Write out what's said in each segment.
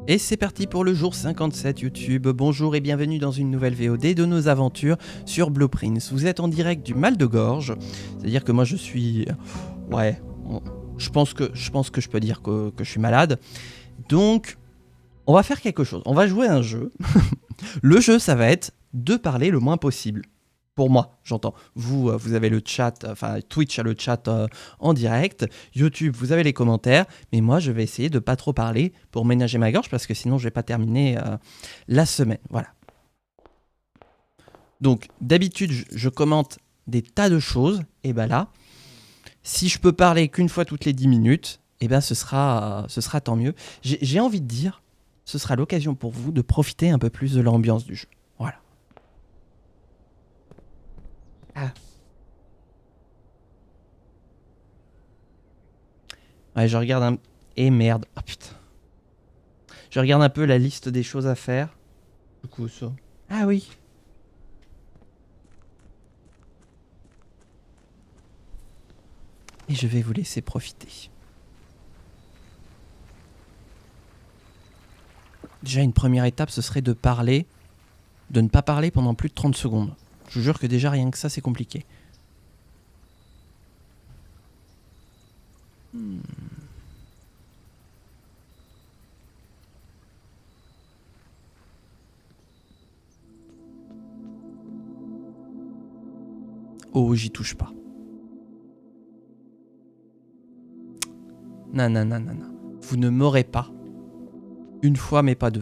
Et c'est parti pour le jour 57 YouTube. Bonjour et bienvenue dans une nouvelle VOD de nos aventures sur Blueprints. Vous êtes en direct du mal de gorge, c'est-à-dire que moi je suis... Ouais, je pense que je peux dire que je suis malade. Donc, on va faire quelque chose. On va jouer à un jeu. Le jeu, ça va être de parler le moins possible. Pour moi, j'entends. Vous, vous avez le chat, enfin Twitch a le chat en direct. YouTube, vous avez les commentaires. Mais moi, je vais essayer de pas trop parler pour ménager ma gorge parce que sinon, je vais pas terminer la semaine. Voilà. Donc, d'habitude, je commente des tas de choses. Et ben là, si je peux parler qu'une fois toutes les 10 minutes, et ben ce sera tant mieux. J'ai envie de dire, ce sera l'occasion pour vous de profiter un peu plus de l'ambiance du jeu. Voilà. Ah. Ouais, je regarde un... Et merde. Ah putain. Je regarde un peu la liste des choses à faire. Du coup, ça... Ah oui. Et je vais vous laisser profiter. Déjà, une première étape, ce serait de parler... De ne pas parler pendant plus de 30 secondes. Je vous jure que déjà, rien que ça, c'est compliqué. Oh, j'y touche pas. Non, non, non, non, non. Vous ne m'aurez pas. Une fois, mais pas deux.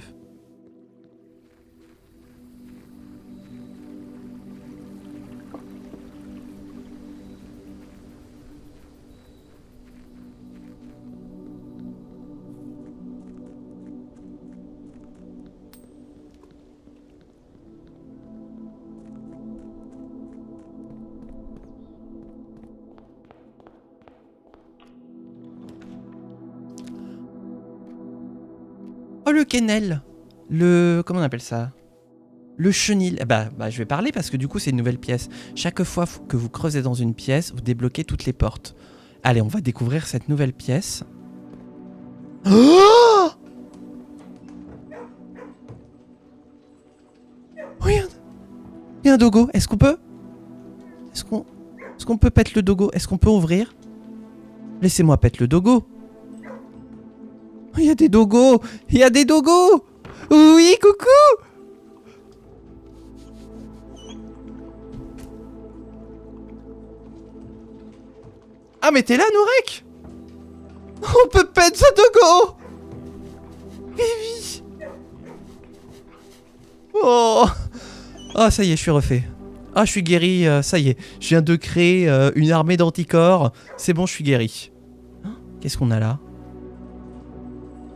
Oh, le quenelle. Le... Comment on appelle ça? Le chenil. Bah, je vais parler parce que du coup, c'est une nouvelle pièce. Chaque fois que vous creusez dans une pièce, vous débloquez toutes les portes. Allez, on va découvrir cette nouvelle pièce. Oh, regarde. Il y a un dogo. Est-ce qu'on peut... Est-ce qu'on peut pète le dogo? Est-ce qu'on peut ouvrir? Laissez-moi pète le dogo. Oh, il y a des dogos. Il y a des dogos. Oui, coucou. Ah, mais t'es là, Nourek? On peut pète ce dogo. Oui, oui. Oh. Ah, ça y est, je suis refait. Ah, je suis guéri, ça y est. Je viens de créer une armée d'anticorps. C'est bon, je suis guéri. Qu'est-ce qu'on a là?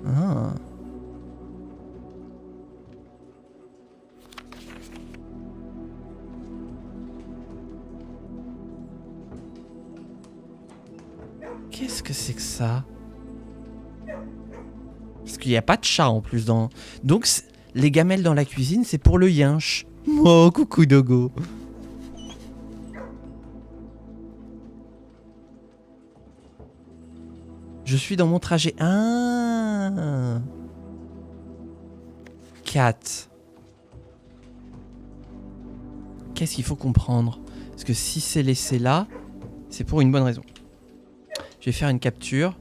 Ah. Qu'est-ce que c'est que ça? Parce qu'il n'y a pas de chat en plus dans... Donc, les gamelles dans la cuisine, c'est pour le yinche. Oh, coucou dogo. Je suis dans mon trajet. Ah. 4. Qu'est-ce qu'il faut comprendre? Parce que si c'est laissé là, c'est pour une bonne raison. Je vais faire une capture.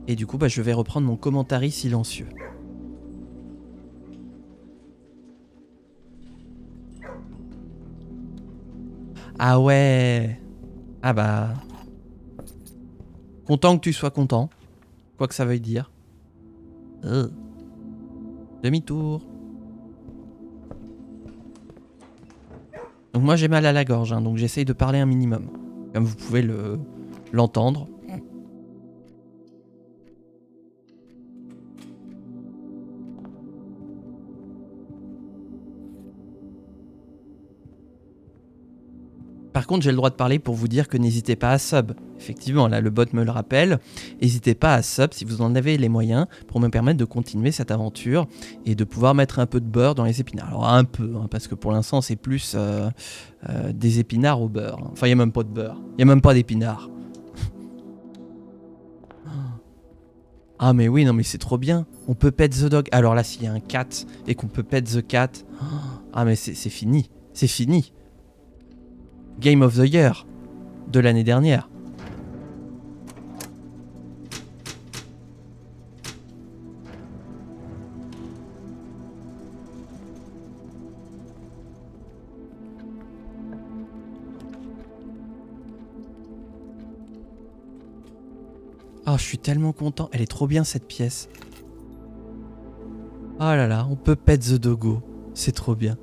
Et du coup, bah, je vais reprendre mon commentary silencieux. Ah ouais. Ah bah... Content que tu sois content. Quoi que ça veuille dire. Demi-tour. Donc moi j'ai mal à la gorge, hein, donc j'essaye de parler un minimum. Comme vous pouvez l'entendre. Par contre, j'ai le droit de parler pour vous dire que n'hésitez pas à sub. Effectivement, là, le bot me le rappelle. N'hésitez pas à sub si vous en avez les moyens pour me permettre de continuer cette aventure et de pouvoir mettre un peu de beurre dans les épinards. Alors, un peu, hein, parce que pour l'instant, c'est plus des épinards au beurre. Enfin, il n'y a même pas de beurre. Il n'y a même pas d'épinards. Ah mais oui, non mais c'est trop bien. On peut pet the dog. Alors là, s'il y a un cat et qu'on peut pet the cat... Ah mais c'est fini. C'est fini. Game of the Year de l'année dernière. Oh, je suis tellement content. Elle est trop bien cette pièce. Oh là là, on peut pet the doggo. C'est trop bien.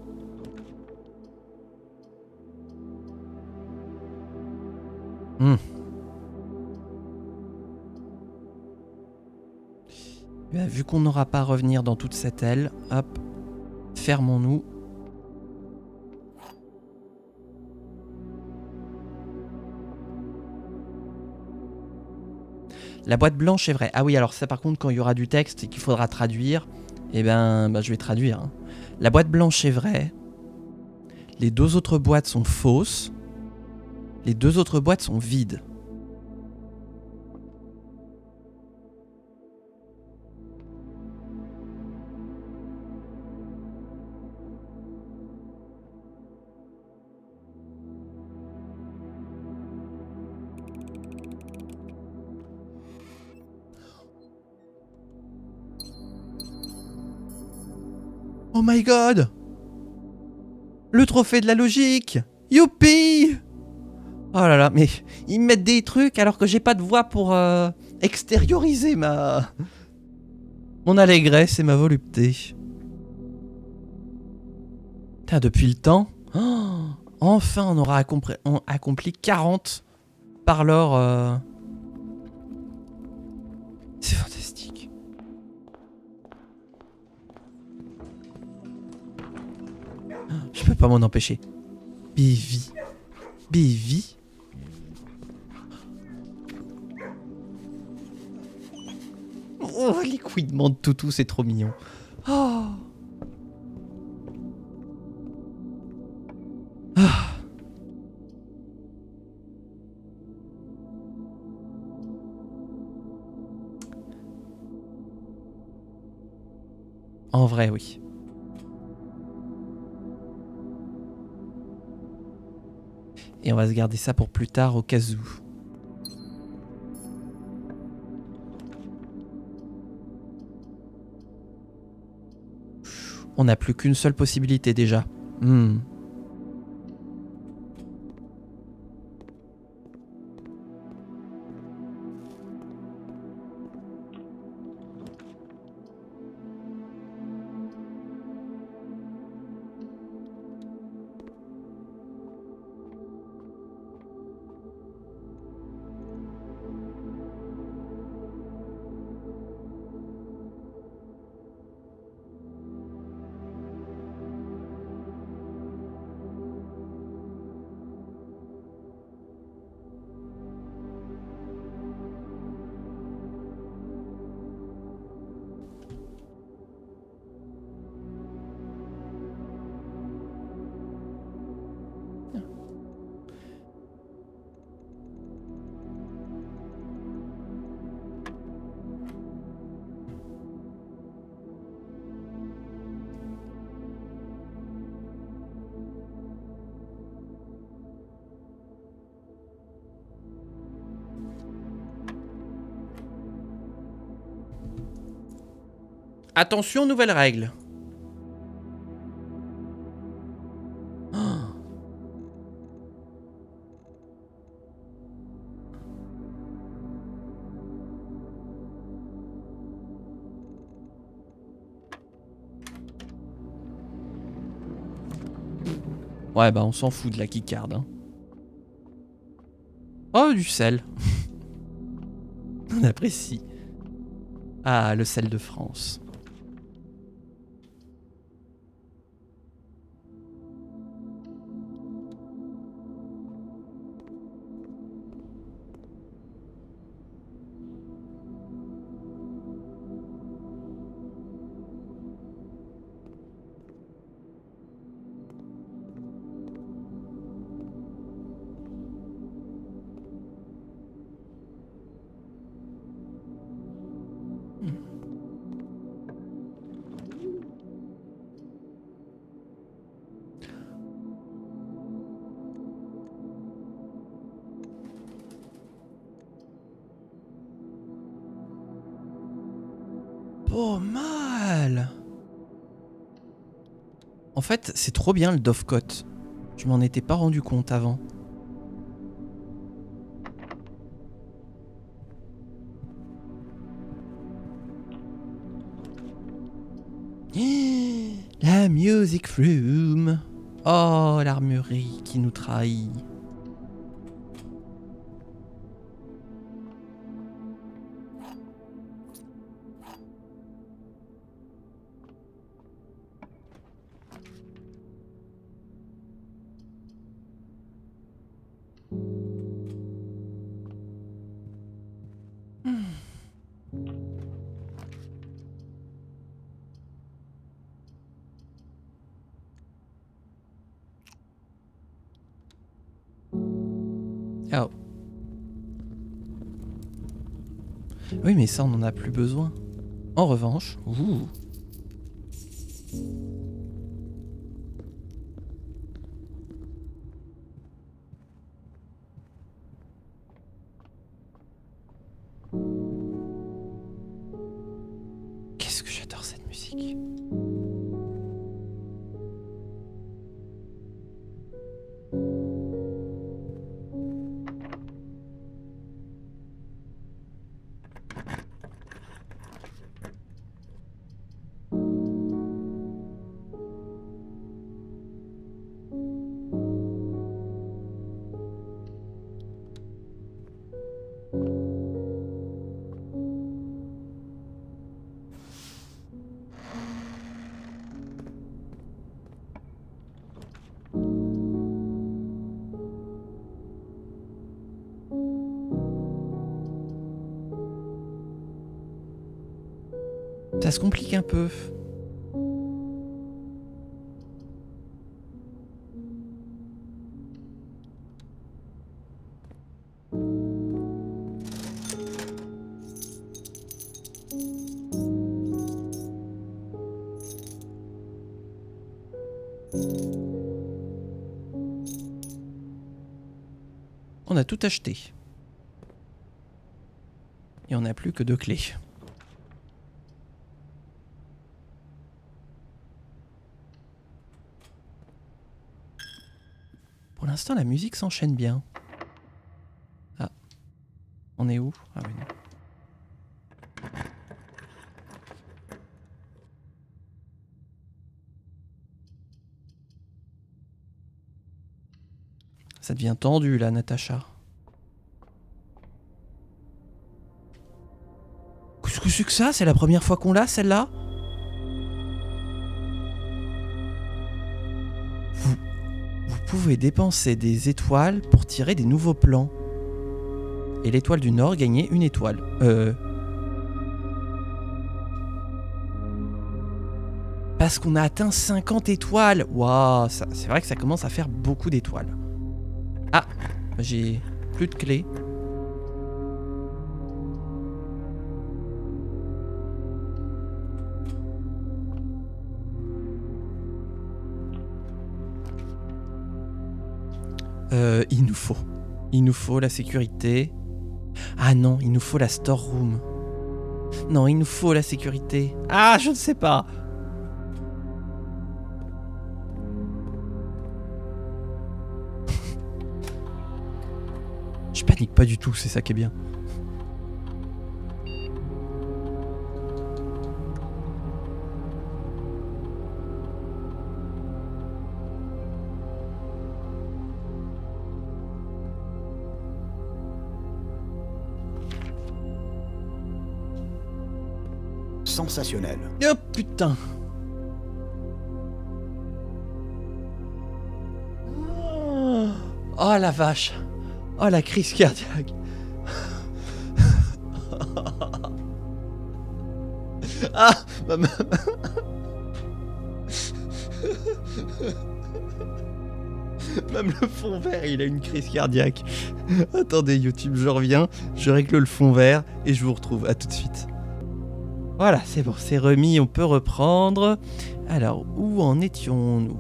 Bien, vu qu'on n'aura pas à revenir dans toute cette aile, hop, fermons-nous. La boîte blanche est vraie. Ah oui, alors ça par contre, quand il y aura du texte et qu'il faudra traduire, eh ben, je vais traduire. Hein. La boîte blanche est vraie. Les deux autres boîtes sont fausses. Les deux autres boîtes sont vides. Oh my god! Le trophée de la logique! Youpi! Oh là là, mais ils me mettent des trucs alors que j'ai pas de voix pour extérioriser mon allégresse et ma volupté. Putain, depuis le temps, enfin on aura accompli 40 par l'or. C'est fantastique. Je peux pas m'en empêcher. Bivi. Bivi. Oh, les couinements de toutou, c'est trop mignon. Oh. Ah. En vrai, oui. Et on va se garder ça pour plus tard au cas où. On n'a plus qu'une seule possibilité déjà. Attention, nouvelle règle. Ouais, bah on s'en fout de la keycard. Hein. Oh, du sel. On apprécie. Ah, le sel de France. Pas mal. En fait, c'est trop bien le Dovecote. Je m'en étais pas rendu compte avant. La music room. Oh, l'armurerie qui nous trahit. Oh. Oui, mais ça, on n'en a plus besoin. En revanche... Ouh. Qu'est-ce que j'adore cette musique. Ça se complique un peu. On a tout acheté. Et on n'a plus que 2 clés. Pour l'instant, la musique s'enchaîne bien. Ah. On est où? Ah oui, non. Ça devient tendu là, Natacha. Qu'est-ce que c'est que ça? C'est la première fois qu'on l'a, celle-là? Vous pouvez dépenser des étoiles pour tirer des nouveaux plans. Et l'étoile du Nord gagnait une étoile. Parce qu'on a atteint 50 étoiles. Waouh, c'est vrai que ça commence à faire beaucoup d'étoiles. Ah, j'ai plus de clés. Il nous faut la sécurité. Ah non, il nous faut la storeroom. Non, il nous faut la sécurité. Ah, je ne sais pas. Je panique pas du tout, c'est ça qui est bien. Sensationnel. Oh putain. Oh la vache. Oh la crise cardiaque. Ah même le fond vert il a une crise cardiaque. Attendez YouTube, je reviens, je règle le fond vert et je vous retrouve, à tout de suite. Voilà, c'est bon, c'est remis, on peut reprendre. Alors, où en étions-nous ?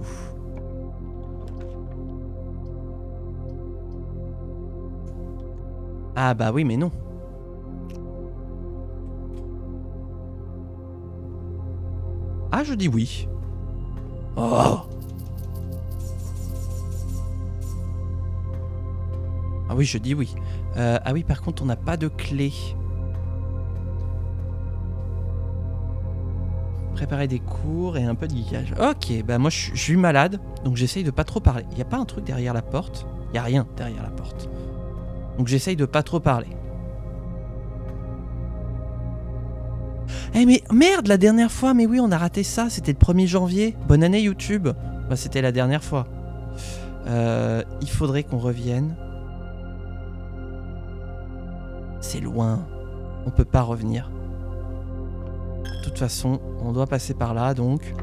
Ah bah oui, mais non. Ah, je dis oui. Oh! Ah oui, je dis oui. Ah oui, par contre, on n'a pas de clé. Préparer des cours et un peu de geekage. Ok, bah moi je suis malade, donc j'essaye de pas trop parler. Y a pas un truc derrière la porte? Y a rien derrière la porte. Donc j'essaye de pas trop parler. Eh mais merde, la dernière fois, mais oui, on a raté ça, c'était le 1er janvier. Bonne année YouTube. Bah c'était la dernière fois. Il faudrait qu'on revienne. C'est loin. On peut pas revenir. De toute façon, on doit passer par là, donc...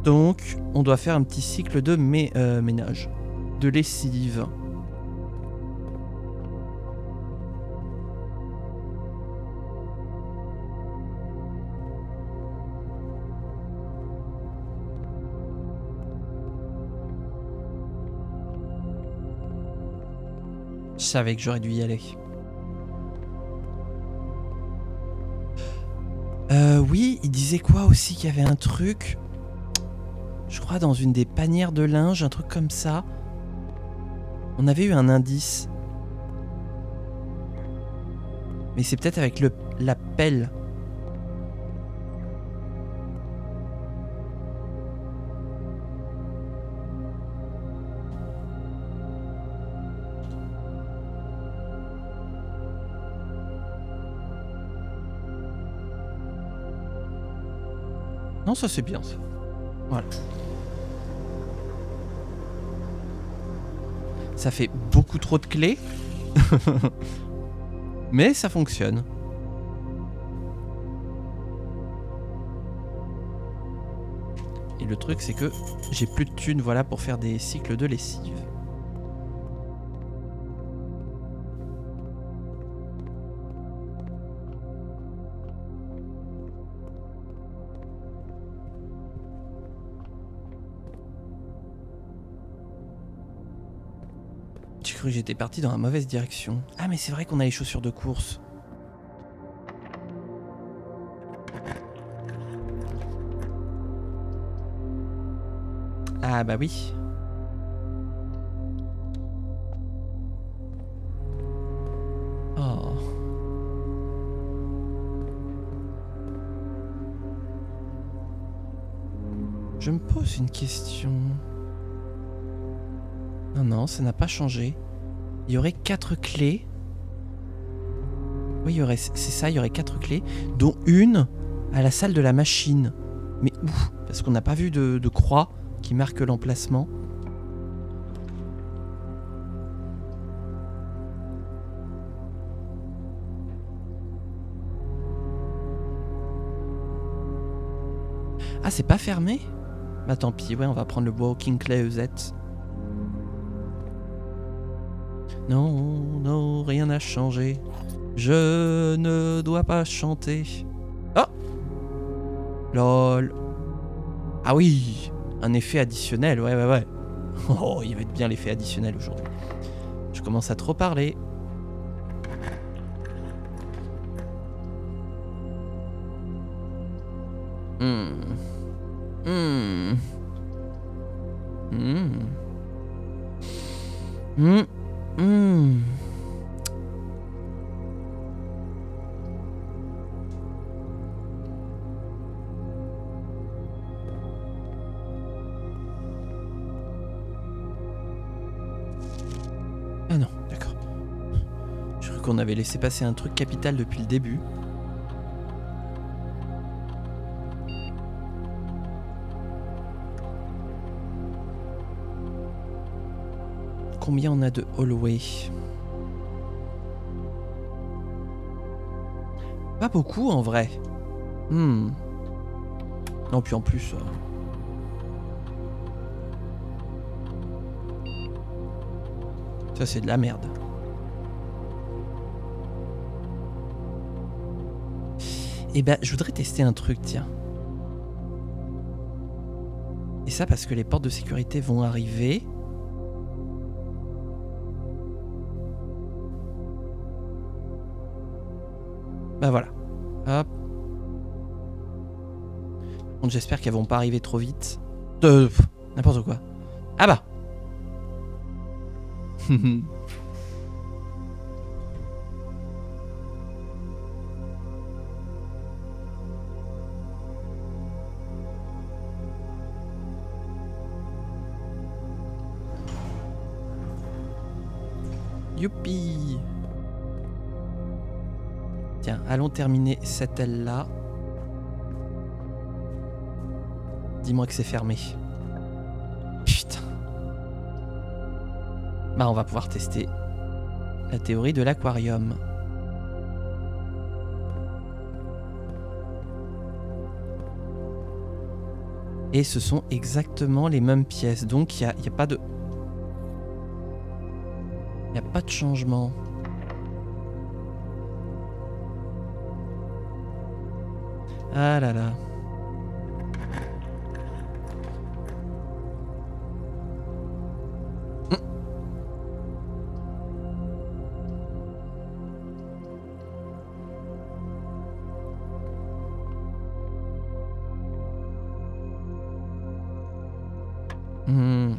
Donc, on doit faire un petit cycle de ménage. De lessive. Je savais que j'aurais dû y aller. Oui, il disait quoi aussi qu'il y avait un truc... Je crois dans une des panières de linge, un truc comme ça. On avait eu un indice. Mais c'est peut-être avec la pelle. Non, ça c'est bien ça. Voilà. Ça fait beaucoup trop de clés. Mais ça fonctionne. Et le truc c'est que j'ai plus de thunes, voilà, pour faire des cycles de lessive. J'ai cru que j'étais parti dans la mauvaise direction. Ah mais c'est vrai qu'on a les chaussures de course. Ah bah oui. Oh. Je me pose une question. Non, non, ça n'a pas changé. Il y aurait 4 clés. Oui, c'est ça, il y aurait 4 clés, dont une à la salle de la machine. Mais où? Parce qu'on n'a pas vu de croix qui marque l'emplacement. Ah, c'est pas fermé? Bah tant pis, ouais, on va prendre le Walking Closet. Non, non, rien n'a changé. Je ne dois pas chanter. Oh! Lol. Ah oui, un effet additionnel, ouais, ouais, ouais. Oh, il va être bien l'effet additionnel aujourd'hui. Je commence à trop parler. Ah non, d'accord. Je crois qu'on avait laissé passer un truc capital depuis le début. Combien on a de hallway? Pas beaucoup en vrai. Non, puis en plus... Ça c'est de la merde. Eh ben, je voudrais tester un truc, tiens. Et ça parce que les portes de sécurité vont arriver. Bah voilà. Hop. Donc j'espère qu'elles vont pas arriver trop vite. N'importe quoi. Ah bah. Youpi. Tiens, allons terminer cette aile-là. Dis-moi que c'est fermé. Putain. Bah, on va pouvoir tester la théorie de l'aquarium. Et ce sont exactement les mêmes pièces. Donc, il n'y a pas de... Il n'y a pas de changement. Ah là là. Hmm.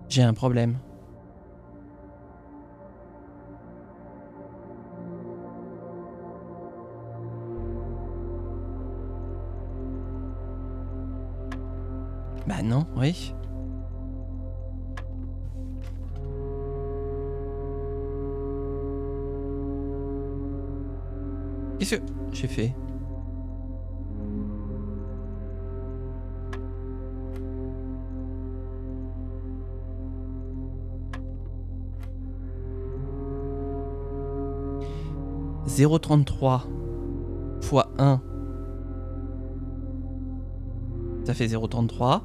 J'ai un problème. Bah non, oui. Qu'est-ce que j'ai fait ? « 0,33 fois 1, ça fait 0,33.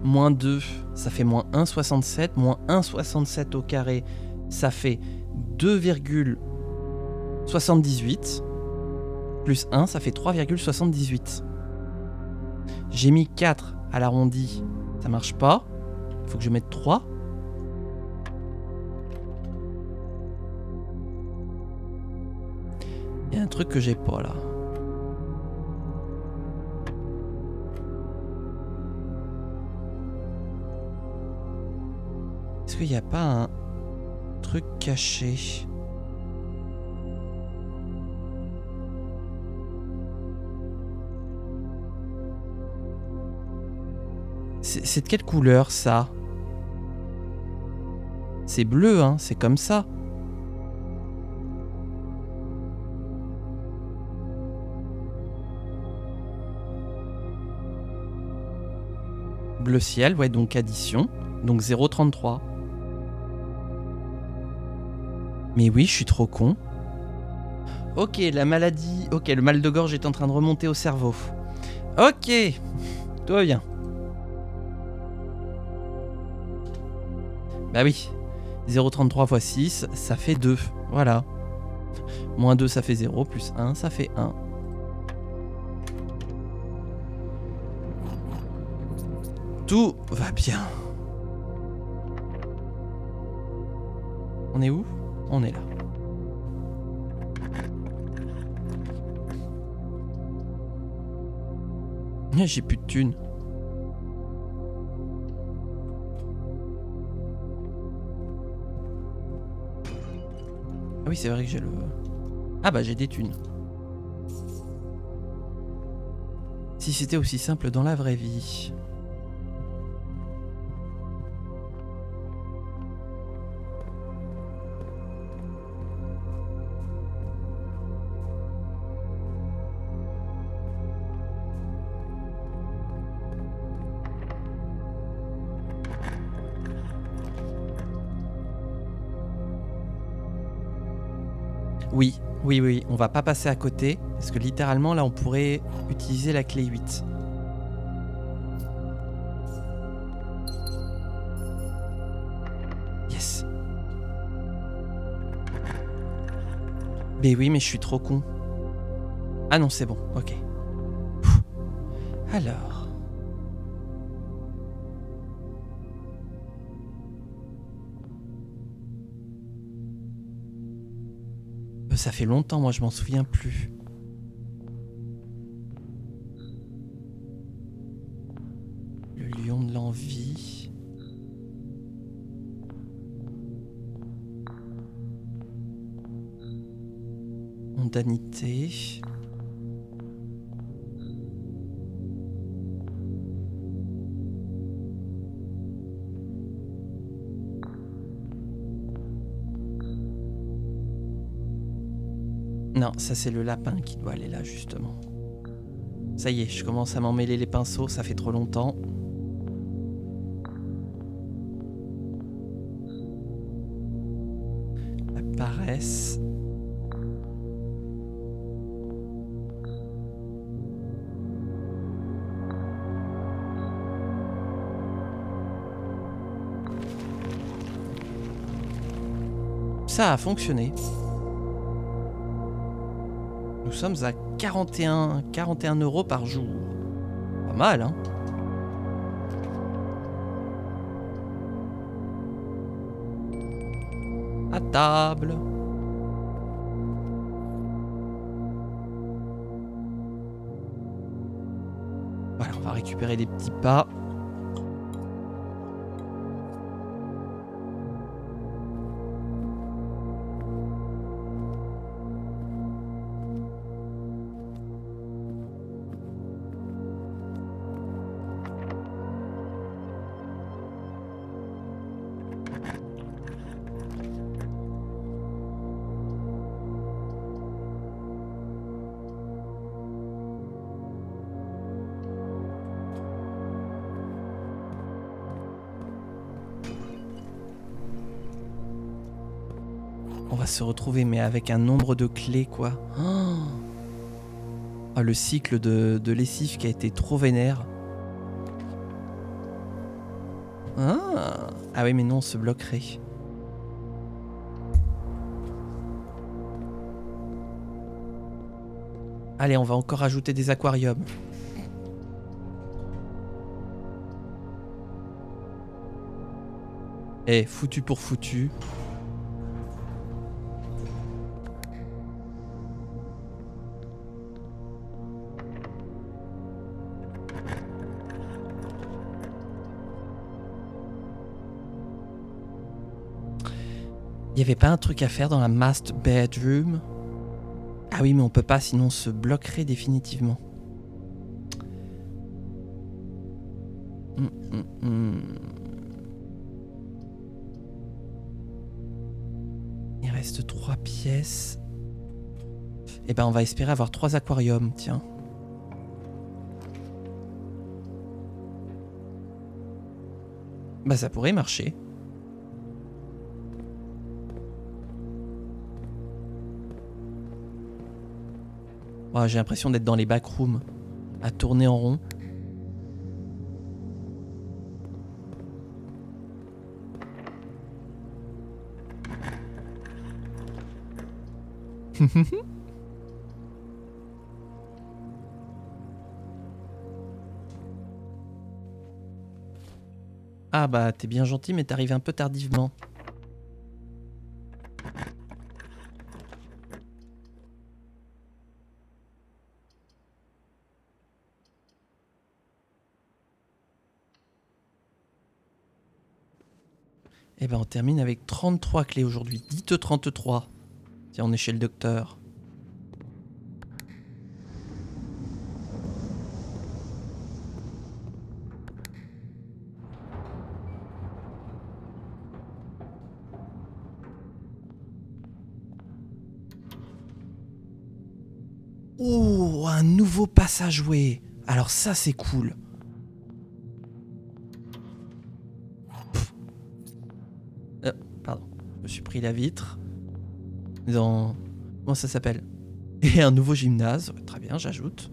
Moins 2, ça fait moins 1,67. Moins 1,67 au carré, ça fait 2,78. Plus 1, ça fait 3,78. J'ai mis 4 à l'arrondi, ça marche pas. Il faut que je mette 3. Il y a un truc que j'ai pas là. Est-ce qu'il n'y a pas un truc caché ? C'est de quelle couleur ça ? C'est bleu, hein, c'est comme ça. Bleu ciel, ouais, donc addition. Donc 0,33. Mais oui, je suis trop con. Ok, la maladie... Ok, le mal de gorge est en train de remonter au cerveau. Ok, tout va bien. Bah oui, 0,33 fois 6, ça fait 2. Voilà. Moins 2, ça fait 0. Plus 1, ça fait 1. Tout va bien. On est où ? On est là. J'ai plus de thunes. Ah oui, c'est vrai que j'ai le... Ah bah j'ai des thunes. Si c'était aussi simple dans la vraie vie. Oui, oui, oui, on va pas passer à côté, parce que littéralement là on pourrait utiliser la clé 8. Yes. Mais oui, mais je suis trop con. Ah non, c'est bon, ok. Pfff. Alors... ça fait longtemps, moi je m'en souviens plus. Le lion de l'envie. Mondanité. Non, ça c'est le lapin qui doit aller là justement. Ça y est, je commence à m'en mêler les pinceaux, ça fait trop longtemps. La paresse. Ça a fonctionné. Nous sommes à 41 € par jour. Pas mal, hein? À table. Voilà, on va récupérer les petits pas. On va se retrouver, mais avec un nombre de clés, quoi. Oh, le cycle de lessive qui a été trop vénère. Ah oui, mais non, on se bloquerait. Allez, on va encore ajouter des aquariums. Eh, foutu pour foutu. Il y avait pas un truc à faire dans la master bedroom? Ah oui, mais on peut pas, sinon on se bloquerait définitivement. Il reste 3 pièces. Eh ben, on va espérer avoir 3 aquariums, tiens. Bah, ça pourrait marcher. Oh, j'ai l'impression d'être dans les backrooms, à tourner en rond. Ah bah, t'es bien gentil, mais t'arrives un peu tardivement. Eh ben, on termine avec 33 clés aujourd'hui. Dites 33. Tiens, on est chez le docteur. Oh, un nouveau passageway. Alors ça, c'est cool. Euh, Pardon, je me suis pris la vitre. Dans... Comment ça s'appelle? Et un nouveau gymnase. Très bien, j'ajoute.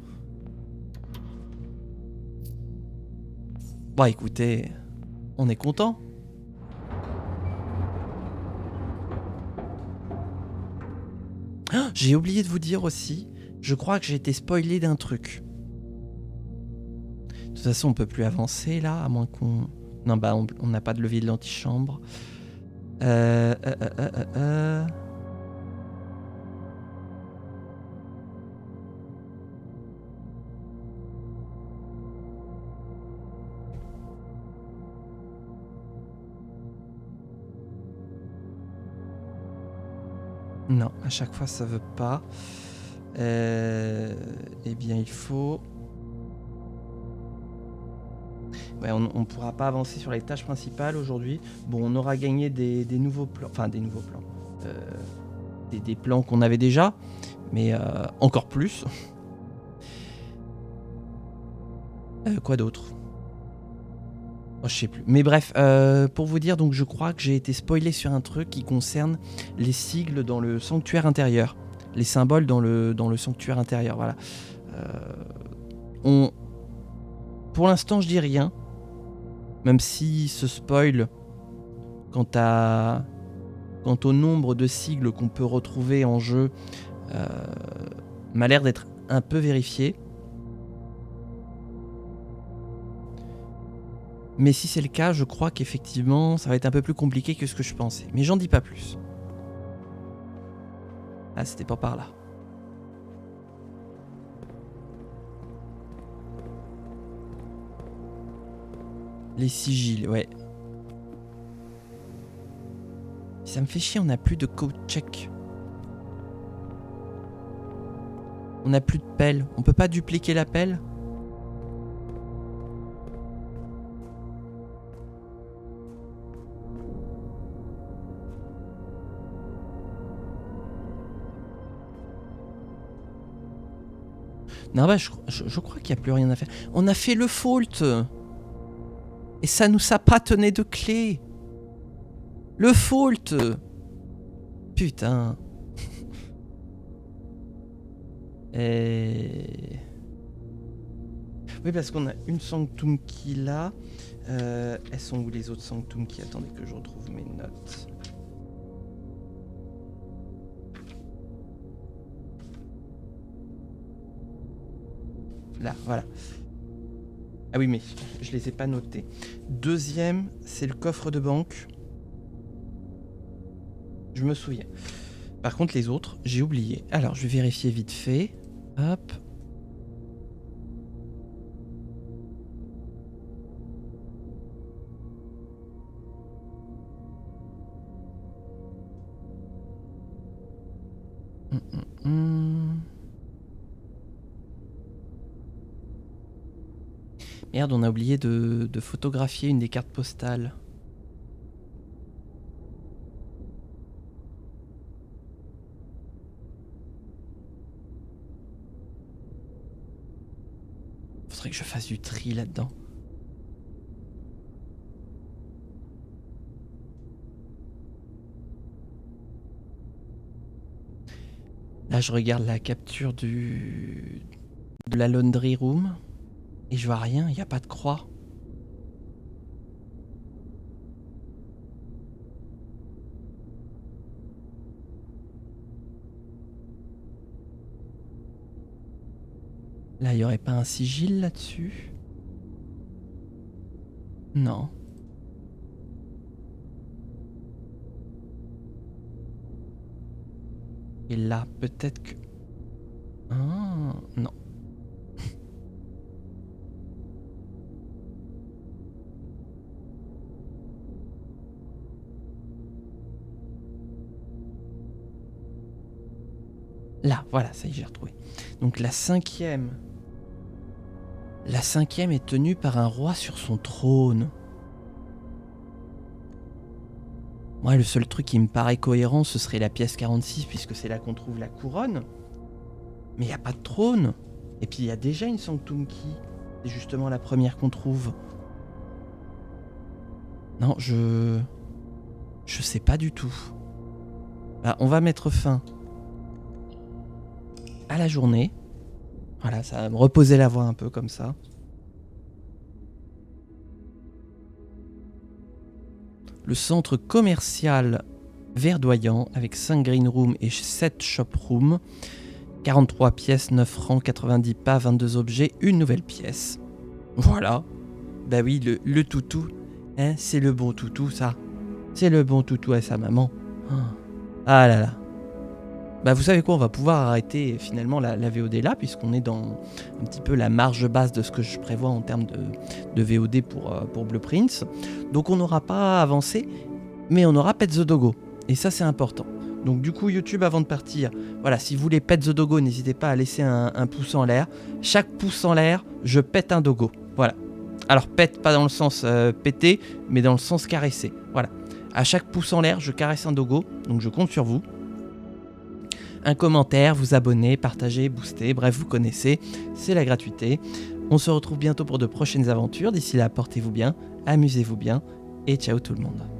Bon, écoutez, on est content. Ah, j'ai oublié de vous dire aussi, je crois que j'ai été spoilé d'un truc. De toute façon, on peut plus avancer là, à moins qu'on... Non, bah, on n'a pas de levier de l'antichambre. Euh, euh, euh, euh, euh. Non, à chaque fois ça veut pas. Eh bien, il faut... Ouais, on pourra pas avancer sur les tâches principales aujourd'hui. Bon, on aura gagné des nouveaux plans. Enfin, des nouveaux plans. Des plans qu'on avait déjà, mais encore plus. Quoi d'autre? Oh, je sais plus. Mais bref, pour vous dire, donc je crois que j'ai été spoilé sur un truc qui concerne les sigles dans le sanctuaire intérieur. Les symboles dans le sanctuaire intérieur, voilà. Pour l'instant, je dis rien. Même si ce spoil quant au nombre de sigles qu'on peut retrouver en jeu m'a l'air d'être un peu vérifié. Mais si c'est le cas, je crois qu'effectivement, ça va être un peu plus compliqué que ce que je pensais. Mais j'en dis pas plus. Ah, c'était pas par là. Les sigils, ouais. Ça me fait chier, on n'a plus de code check. On n'a plus de pelle. On peut pas dupliquer la pelle? Non, bah, je crois qu'il n'y a plus rien à faire. On a fait le fault. Et ça nous a pas donné de clé. Le fault. Putain. Et... Oui, parce qu'on a une Sanctum Key là. Elles sont où les autres Sanctum Key? Attendez que je retrouve mes notes. Là, voilà. Ah oui, mais je les ai pas notés. Deuxième, c'est le coffre de banque. Je me souviens. Par contre, les autres, j'ai oublié. Alors, je vais vérifier vite fait. Hop. Merde, on a oublié de photographier une des cartes postales. Faudrait que je fasse du tri là-dedans. Là, je regarde la capture de la laundry room. Et je vois rien, il n'y a pas de croix. Là, il n'y aurait pas un sigil là-dessus? Non. Et là, peut-être que... Ah, non. Là, voilà, ça y est, j'ai retrouvé. Donc la cinquième... La cinquième est tenue par un roi sur son trône. Moi, le seul truc qui me paraît cohérent, ce serait la pièce 46, puisque c'est là qu'on trouve la couronne. Mais il n'y a pas de trône. Et puis il y a déjà une Sanctum Key. C'est justement la première qu'on trouve. Non, je sais pas du tout. Bah, on va mettre fin à la journée. Voilà, ça va me reposer la voix un peu comme ça. Le centre commercial verdoyant avec 5 green rooms et 7 shop rooms. 43 pièces, 9 francs, 90 pas, 22 objets, une nouvelle pièce. Voilà. Bah oui, le toutou. Hein, c'est le bon toutou, ça. C'est le bon toutou à sa maman. Ah là là. Bah vous savez quoi, on va pouvoir arrêter finalement la VOD là, puisqu'on est dans un petit peu la marge basse de ce que je prévois en termes de VOD pour Blueprints. Donc on n'aura pas avancé, mais on aura Pet the Doggo. Et ça c'est important. Donc du coup YouTube, avant de partir, voilà, si vous voulez Pet the Doggo, n'hésitez pas à laisser un pouce en l'air. Chaque pouce en l'air, je pète un doggo. Voilà. Alors pète pas dans le sens péter, mais dans le sens caresser. Voilà. À chaque pouce en l'air, je caresse un doggo, donc je compte sur vous. Un commentaire, vous abonner, partager, booster, bref, vous connaissez, c'est la gratuité. On se retrouve bientôt pour de prochaines aventures. D'ici là, portez-vous bien, amusez-vous bien, et ciao tout le monde.